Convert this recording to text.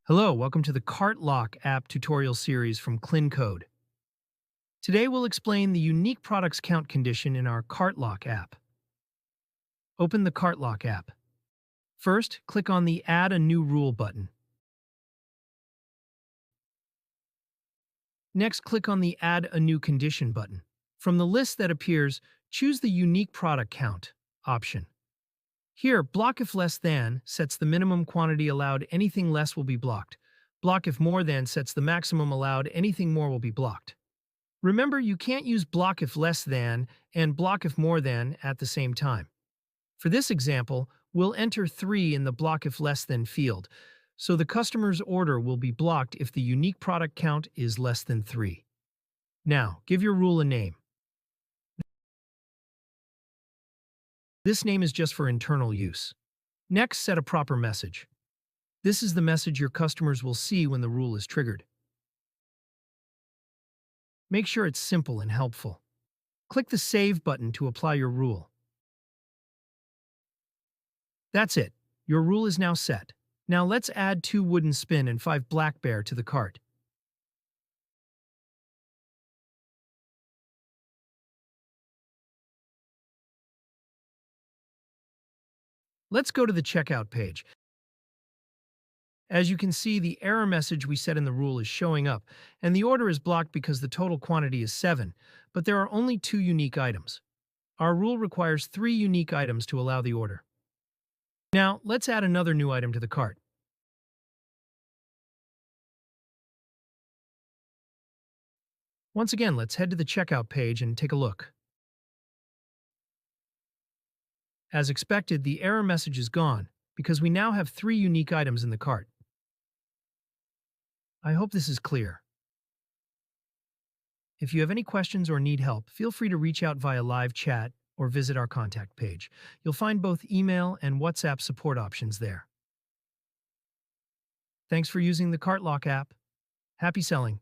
Hello, welcome to the Cart Lock app tutorial series from KlinKode. Today we'll explain the unique products count condition in our Cart Lock app. Open the Cart Lock app. First, click on the Add a New Rule button. Next, click on the Add a New Condition button. From the list that appears, choose the Unique Product Count option. Here, block if less than sets the minimum quantity allowed, anything less will be blocked. Block if more than sets the maximum allowed, anything more will be blocked. Remember, you can't use block if less than and block if more than at the same time. For this example, we'll enter 3 in the block if less than field, so the customer's order will be blocked if the unique product count is less than 3. Now, give your rule a name. This name is just for internal use. Next, set a proper message. This is the message your customers will see when the rule is triggered. Make sure it's simple and helpful. Click the Save button to apply your rule. That's it. Your rule is now set. Now let's add 2 wooden spin and 5 black bear to the cart. Let's go to the checkout page. As you can see, the error message we set in the rule is showing up, and the order is blocked because the total quantity is 7, but there are only 2 unique items. Our rule requires 3 unique items to allow the order. Now, let's add another new item to the cart. Once again, let's head to the checkout page and take a look. As expected, the error message is gone because we now have 3 unique items in the cart. I hope this is clear. If you have any questions or need help, feel free to reach out via live chat or visit our contact page. You'll find both email and WhatsApp support options there. Thanks for using the Cart Lock app. Happy selling!